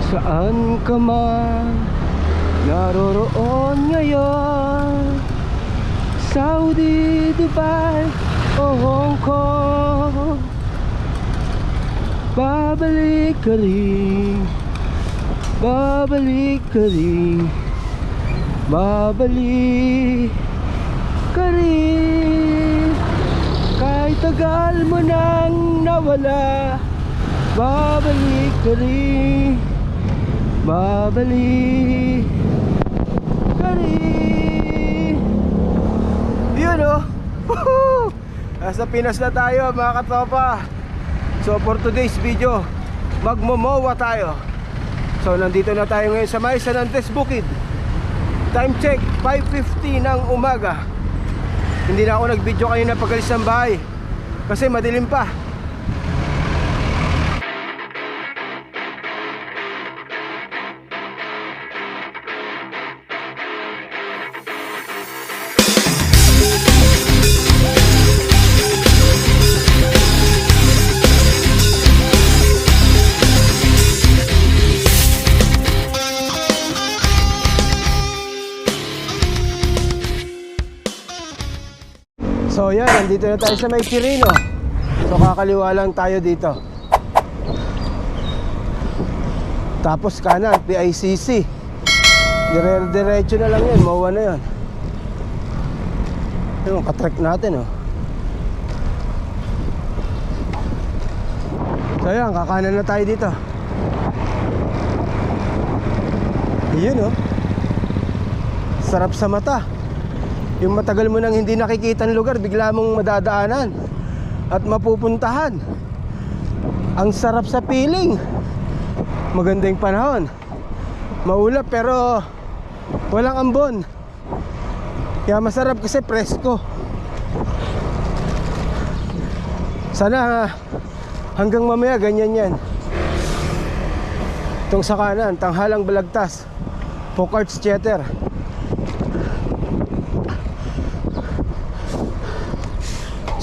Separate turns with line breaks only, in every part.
Saan ka man naroroon ngayon, Saudi, Dubai o Hong Kong, babalik ka rin, babalik ka rin, babalik ka rin. Kahit tagal mo nang nawala, babalik ka rin, babalik ka rin. Yun oh. Woohoo! Nasa Pinas na tayo mga katropa. So for today's video, magmomowa tayo. So nandito na tayo ngayon sa may San Andres Bukid. Time check 5:50 ng umaga. Hindi na ako nag-video kanina pag-alis ng bahay kasi madilim pa. So yan, nandito na tayo sa may Quirino. So kakaliwa lang tayo dito. Tapos kanan, PICC. Diretso na lang yan, MOA na yan. Yung katrack natin oh. So yan, kakanan na tayo dito. Yun oh. Sarap sa mata. Yung matagal mo nang hindi nakikita ng lugar, bigla mong madadaanan at mapupuntahan. Ang sarap sa feeling. Maganda yung panahon. Maulap pero walang ambon. Kaya masarap kasi presko. Sana hanggang mamaya ganyan yan. Itong sa kanan, Tanghalang Balagtas, Pocarts Theater.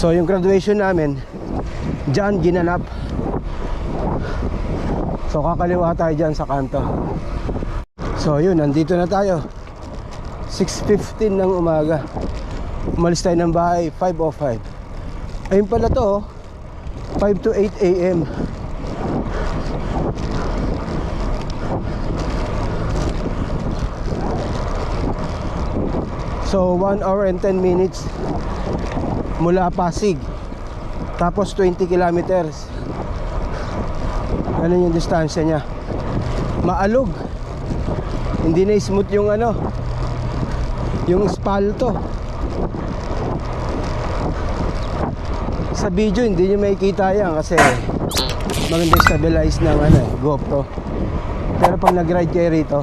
So yung graduation namin diyan ginanap. So kakaliwa tayo dyan sa kanto. So yun, nandito na tayo. 6:15 ng umaga. Umalis tayo ng bahay 5:05. Ayun pala to 5 to 8 AM. So 1 hour and 10 minutes mula Pasig. Tapos 20 kilometers. Ano yung distansya niya? Maalog. Hindi na smooth yung ano, yung espalto. Sa video hindi nyo makikita yan kasi maganda stabilize ng ano, GoPro. Pero pag nag-ride kayo rito,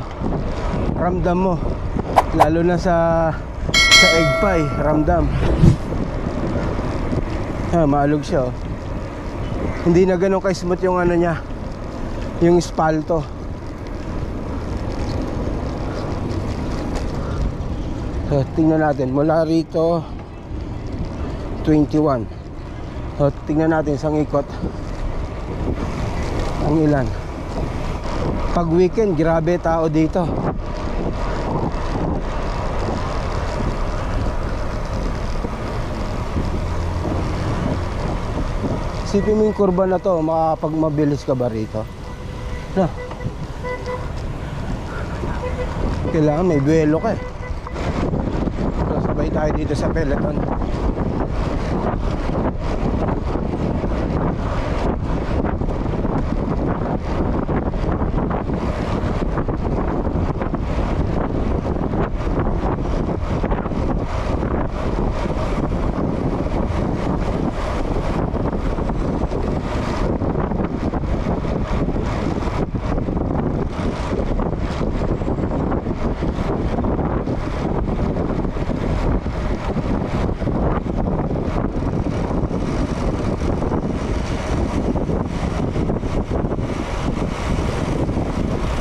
ramdam mo. Lalo na sa Egpay, ramdam. Maalog siya oh. Hindi na ganun ka-smooth yung ano niya, yung espalto. So tingnan natin mula rito 21. So tingnan natin isang ikot ang ilan. Pag weekend grabe tao dito. Isipin mo yung kurba na to, makakapagmabilis ka ba rito? No. Kailangan may buwelo ka eh. So, sabay tayo dito sa peloton.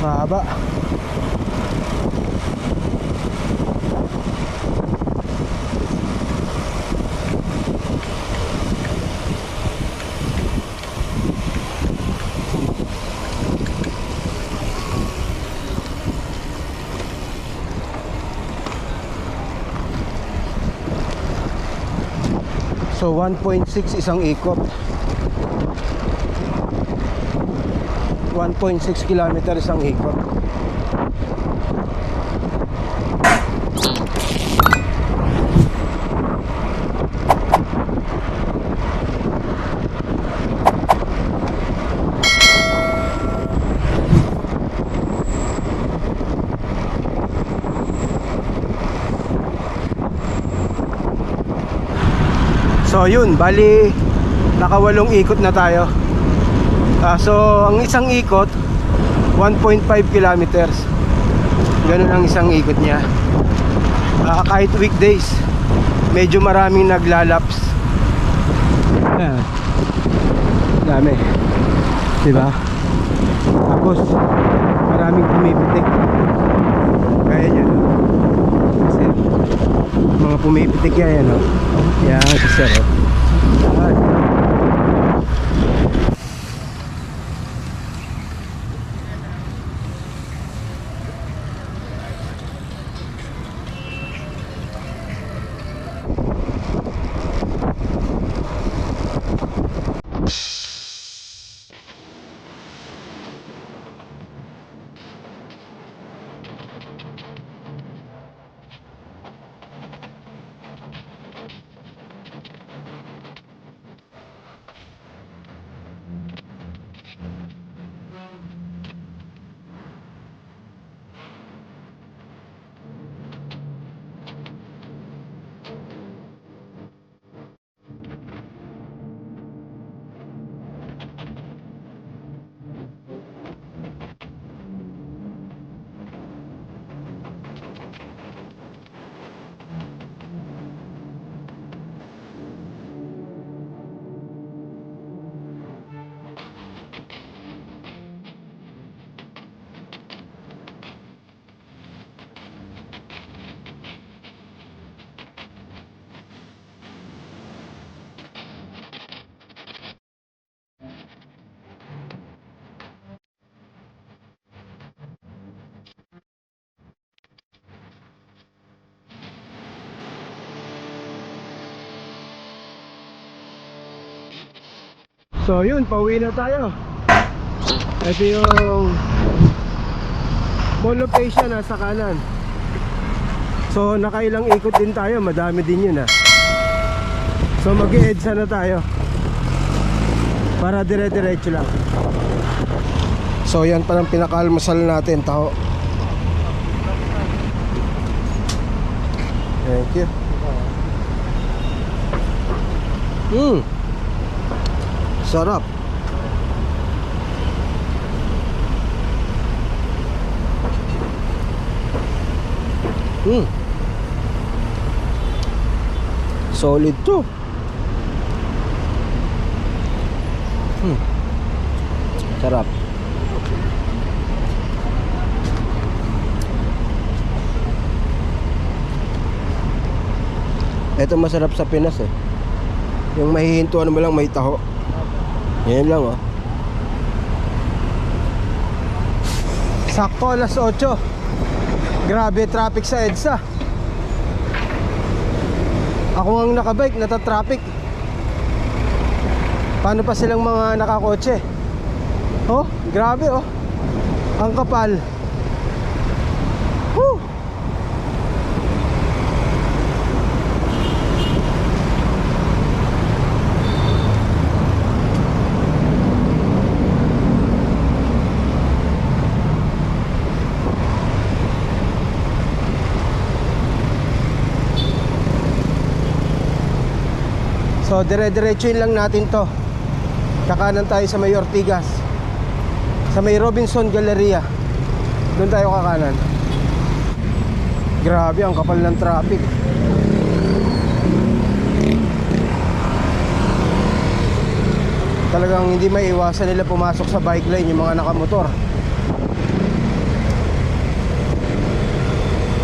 Mahaba. So 1.6 isang ikot. 1.6 kilometer isang ikot. So yun, bali nakawalong ikot na tayo. So ang isang ikot 1.5 kilometers. Ganun ang isang ikot niya. Kahit weekdays medyo maraming naglalaps. Dami, diba? Tapos maraming pumipitik. Kaya nyo, no? Kasi mga pumipitik yan, no? Yan, isa, no? Yan. So yun, pauwi na tayo. Ito yung Mall of Asia nasa kanan. So nakailang ikot din tayo, madami din yun. So mag-e-EDSA na tayo para dire-diretso lang. So yan palang pinaka-almusal natin, taho. Thank you. Sarap. Solid to. Sarap. Ito masarap sa Pinas eh. Yung mahihintuan mo lang may taho. Yan lang oh. Sakto alas 8. Grabe traffic sa EDSA. Ako ang nakabike, nata-traffic. Paano pa silang mga nakakotse? Oh, grabe oh. Ang kapal. Woo! So dire-diretsuin lang natin to. Kakanan tayo sa may Ortigas, sa may Robinson Galleria. Doon tayo kakanan. Grabe ang kapal ng traffic. Talagang hindi maiiwasan nila pumasok sa bike lane yung mga nakamotor.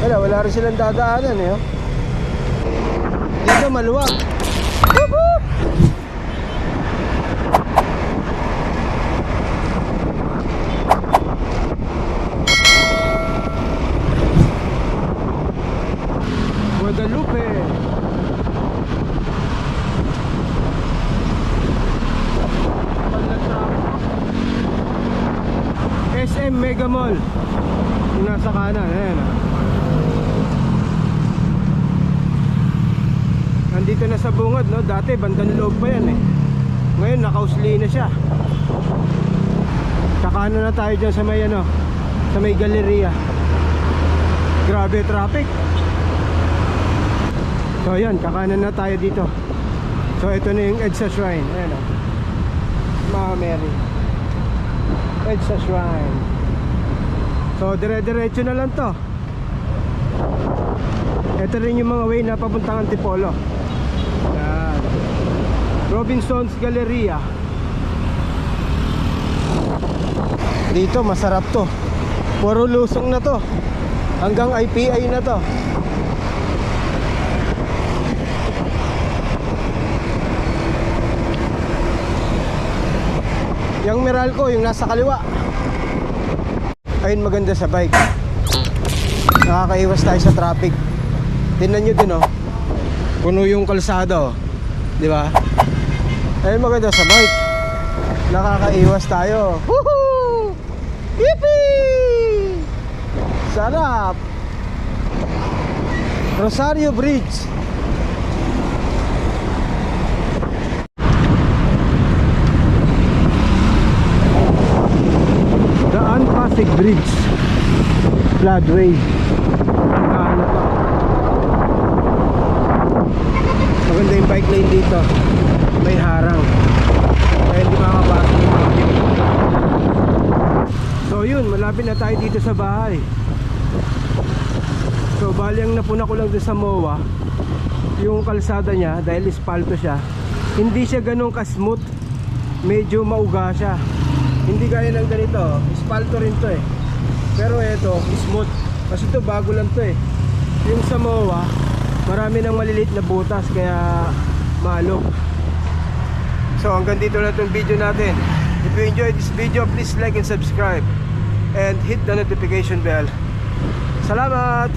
Wala rin silang dadaanan eh oh. Dito maluwag. Guadalupe. SM Mega Mall. Yung nasa kanan, ayan ah. Nandito na sa bungad, no? Dati bandang loob pa yan eh. Ngayon nakausli na siya. Kakano na tayo dyan sa may ano, sa may Galleria. Grabe traffic. So ayan, kakanan na tayo dito. So ito na yung EDSA Shrine. Ayan o, Mga Mary, EDSA Shrine. So dire-diretso na lang to. Ito rin yung mga way na papuntang Antipolo. Ayan, Robinson's Galleria. Dito masarap to. Puro lusong na to. Hanggang IPI na to. Yung Meralco, yung nasa kaliwa. Ayun, maganda sa bike. Nakakaiwas tayo sa traffic. Tingnan nyo din oh. Puno yung kalsada oh. Di ba? Ayun, maganda sa bike. Nakakaiwas tayo. Woohoo! Yippee! Sarap! Rosario Bridge. Daan Pasig Bridge, Floodway. Ano to? Maganda yung bike lane dito. May harang, kaya hindi makapasok yung mga jeep. So yun, malapit na tayo dito sa bahay. So bali ang napuna ko lang dun sa MOA, yung kalsada niya, dahil ispalto siya, hindi siya ganun ka-smooth. Medyo mauga siya. Hindi gaya ng ganito, ispalto rin to eh. Pero ito, smooth. Kasi ito bago lang to eh. Yung sa MOA, marami ng maliliit na butas, kaya malok. So hanggang dito na itong video natin. If you enjoyed this video, please like and subscribe and hit the notification bell. Salamat!